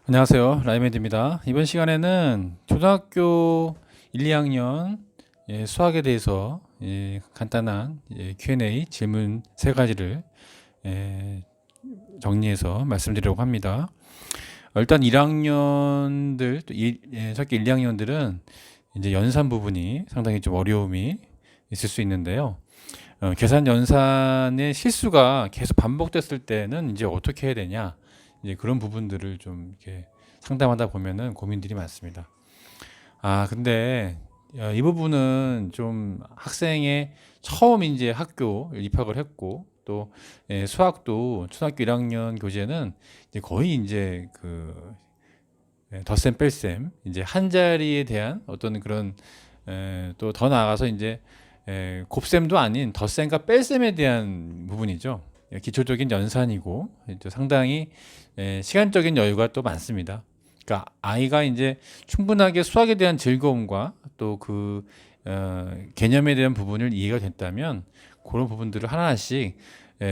안녕하세요. 라이맨드입니다. 이번 시간에는 초등학교 1, 2학년 수학에 대해서 간단한 Q&A 질문 세 가지를 정리해서 말씀드리려고 합니다. 일단 1학년들, 초등학교 1, 2학년들은 이제 연산 부분이 상당히 좀 어려움이 있을 수 있는데요. 계산 연산의 실수가 계속 반복됐을 때는 이제 어떻게 해야 되냐? 이제 그런 부분들을 좀 이렇게 상담하다 보면은 고민들이 많습니다. 근데 이 부분은 좀 학생의 처음 이제 학교 입학을 했고 또 수학도 초등학교 1학년 교재는 이제 거의 이제 그 덧셈 뺄셈 이제 한 자리에 대한 어떤 그런 또 더 나아가서 이제 곱셈도 아닌 덧셈과 뺄셈에 대한 부분이죠. 기초적인 연산이고 이제 상당히 시간적인 여유가 또 많습니다. 그러니까 아이가 이제 충분하게 수학에 대한 즐거움과 또 그 개념에 대한 부분을 이해가 됐다면 그런 부분들을 하나씩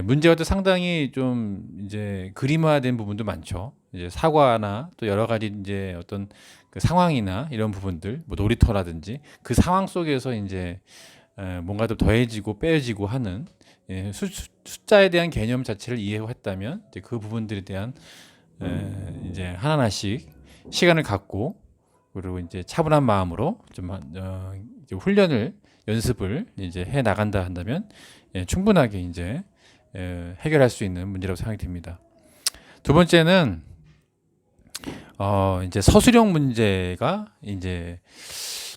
문제가 또 상당히 좀 이제 그림화된 부분도 많죠. 이제 사과나 또 여러 가지 이제 어떤 그 상황이나 이런 부분들, 뭐 놀이터라든지 그 상황 속에서 이제 뭔가 더 더해지고 빼지고 하는 숫자에 대한 개념 자체를 이해했다면 이제 그 부분들에 대한 이제 하나하나씩 시간을 갖고 그리고 이제 차분한 마음으로 좀 이제 훈련을 연습을 이제 해 나간다 한다면 충분하게 이제 해결할 수 있는 문제라고 생각이 듭니다. 두 번째는 이제 서술형 문제가 이제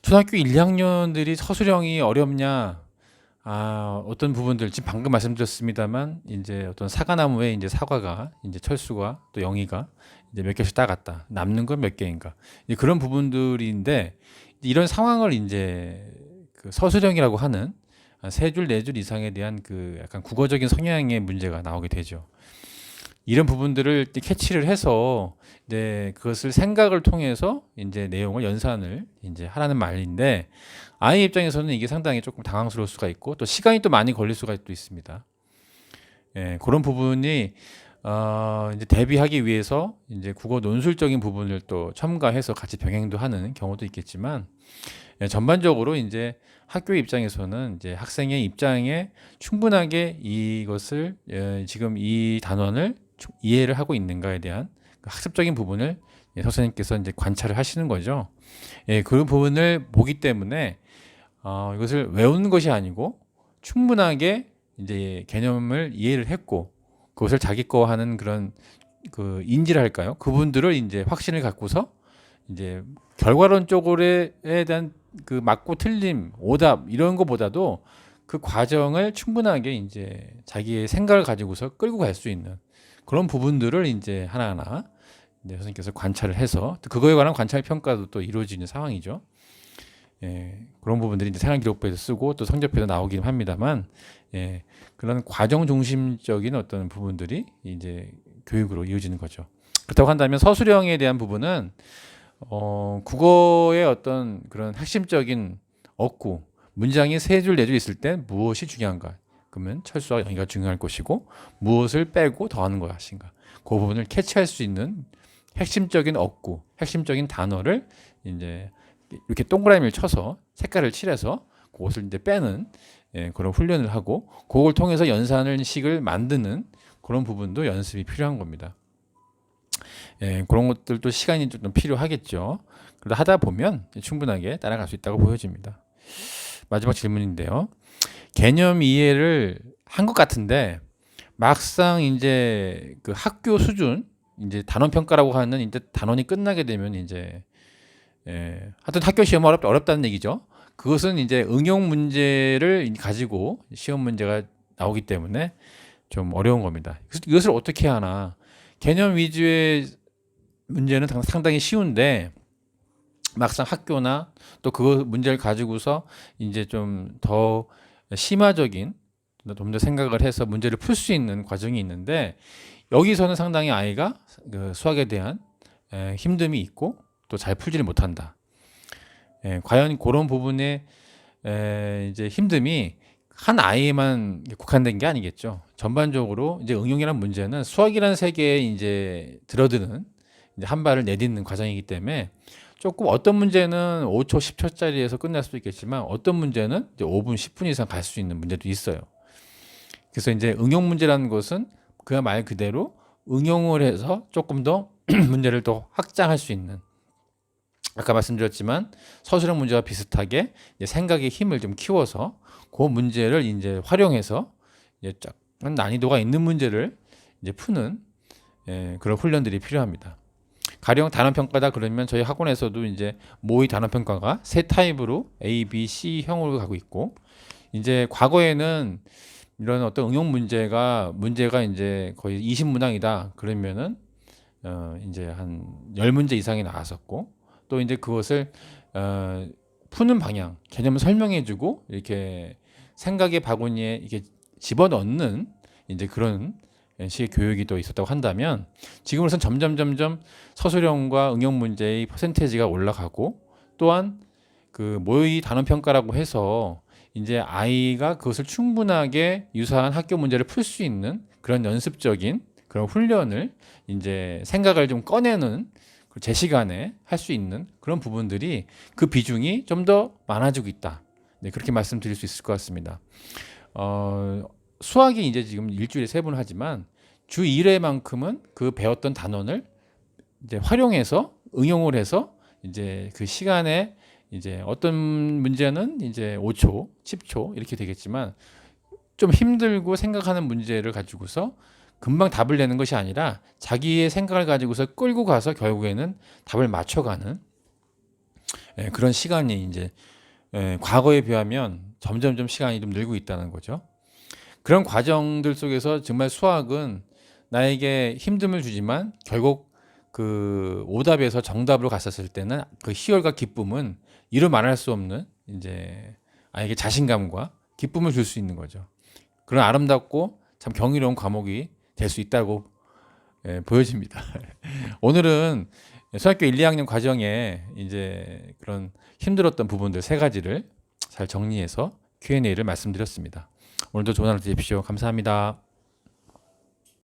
초등학교 1, 2학년들이 서술형이 어렵냐? 어떤 부분들 지금 방금 말씀드렸습니다만 이제 어떤 사과나무에 이제 사과가 이제 철수가 또 영희가 이제 몇 개씩 따갔다. 남는 건 몇 개인가? 이제 그런 부분들인데 이런 상황을 이제 그 서술형이라고 하는 세 줄, 네 줄 이상에 대한 그 약간 국어적인 성향의 문제가 나오게 되죠. 이런 부분들을 캐치를 해서 이제 그것을 생각을 통해서 이제 내용을 연산을 이제 하라는 말인데 아이 입장에서는 이게 상당히 조금 당황스러울 수가 있고 또 시간이 또 많이 걸릴 수가 또 있습니다. 그런 부분이 이제 대비하기 위해서 이제 국어 논술적인 부분을 또 첨가해서 같이 병행도 하는 경우도 있겠지만 전반적으로 이제 학교 입장에서는 이제 학생의 입장에 충분하게 이것을 지금 이 단원을 이해를 하고 있는가에 대한 그 학습적인 부분을 선생님께서 이제 관찰을 하시는 거죠. 그 부분을 보기 때문에 이것을 외우는 것이 아니고 충분하게 이제 개념을 이해를 했고 그것을 자기 거 하는 그런 그 인지를 할까요? 그분들을 이제 확신을 갖고서 이제 결과론적으로에 대한 그 맞고 틀림, 오답 이런 거보다도 그 과정을 충분하게 이제 자기의 생각을 가지고서 끌고 갈 수 있는 그런 부분들을 이제 하나하나 이제 선생님께서 관찰을 해서 또 그거에 관한 관찰 평가도 또 이루어지는 상황이죠. 그런 부분들이 이제 생활기록부에서 쓰고 또 성적표도 나오긴 합니다만, 그런 과정 중심적인 어떤 부분들이 이제 교육으로 이어지는 거죠. 그렇다고 한다면 서술형에 대한 부분은 국어의 어떤 그런 핵심적인 어구, 문장이 세 줄, 네 줄 있을 때 무엇이 중요한가? 그러면 철수와 영의가 중요할 것이고 무엇을 빼고 더하는 것인가? 그 부분을 캐치할 수 있는 핵심적인 어구, 핵심적인 단어를 이제 이렇게 동그라미를 쳐서 색깔을 칠해서 그것을 이제 빼는 그런 훈련을 하고 그걸 통해서 연산을 식을 만드는 그런 부분도 연습이 필요한 겁니다. 그런 것들도 시간이 좀 필요하겠죠. 그러다 하다 보면 충분하게 따라갈 수 있다고 보여집니다. 마지막 질문인데요. 개념 이해를 한 것 같은데 막상 이제 그 학교 수준 이제 단원 평가라고 하는 이제 단원이 끝나게 되면 이제 하여튼 학교 시험 어렵다는 얘기죠. 그것은 이제 응용 문제를 가지고 시험 문제가 나오기 때문에 좀 어려운 겁니다. 이것을 어떻게 하나? 개념 위주의 문제는 상당히 쉬운데 막상 학교나 또 그 문제를 가지고서 이제 좀 더 심화적인 좀 더 생각을 해서 문제를 풀 수 있는 과정이 있는데 여기서는 상당히 아이가 그 수학에 대한 힘듦이 있고 또 잘 풀지를 못한다. 과연 그런 부분에 이제 힘듦이 한 아이에만 국한된 게 아니겠죠. 전반적으로 이제 응용이라는 문제는 수학이라는 세계에 이제 들어드는 이제 한 발을 내딛는 과정이기 때문에 조금 어떤 문제는 5초, 10초짜리에서 끝날 수도 있겠지만 어떤 문제는 이제 5분, 10분 이상 갈 수 있는 문제도 있어요. 그래서 이제 응용 문제라는 것은 그 말 그대로 응용을 해서 조금 더 문제를 더 확장할 수 있는, 아까 말씀드렸지만 서술형 문제와 비슷하게 이제 생각의 힘을 좀 키워서 그 문제를 이제 활용해서 이제 약간 난이도가 있는 문제를 이제 푸는 그런 훈련들이 필요합니다. 가령 단원평가다 그러면 저희 학원에서도 이제 모의 단원평가가 세 타입으로 A, B, C형으로 가고 있고, 이제 과거에는 이런 어떤 응용 문제가 이제 거의 20문항이다 그러면은 이제 한 10문제 이상이 나왔었고, 또 이제 그것을 푸는 방향, 개념을 설명해주고 이렇게 생각의 바구니에 이렇게 집어넣는 이제 그런 식의 교육이 또 있었다고 한다면, 지금으로선 점점 서술형과 응용 문제의 퍼센테이지가 올라가고, 또한 그 모의 단원 평가라고 해서 이제 아이가 그것을 충분하게 유사한 학교 문제를 풀 수 있는 그런 연습적인 그런 훈련을 이제 생각을 좀 꺼내는 제 시간에 할 수 있는 그런 부분들이, 그 비중이 좀 더 많아지고 있다. 네, 그렇게 말씀드릴 수 있을 것 같습니다. 수학이 이제 지금 일주일에 3번 하지만 주 1회만큼은 그 배웠던 단원을 이제 활용해서 응용을 해서 이제 그 시간에 이제 어떤 문제는 이제 5초, 10초 이렇게 되겠지만, 좀 힘들고 생각하는 문제를 가지고서 금방 답을 내는 것이 아니라 자기의 생각을 가지고서 끌고 가서 결국에는 답을 맞춰가는 그런 시간이 이제 과거에 비하면 점점 시간이 좀 늘고 있다는 거죠. 그런 과정들 속에서 정말 수학은 나에게 힘듦을 주지만 결국 그 오답에서 정답으로 갔었을 때는 그 희열과 기쁨은 이루 말할 수 없는 이제 아이에게 자신감과 기쁨을 줄 수 있는 거죠. 그런 아름답고 참 경이로운 과목이 될 수 있다고 보여집니다. 오늘은 중학교 1, 2학년 과정에 이제 그런 힘들었던 부분들 3가지를 잘 정리해서 Q&A를 말씀드렸습니다. 오늘도 좋은 하루 되십시오. 감사합니다.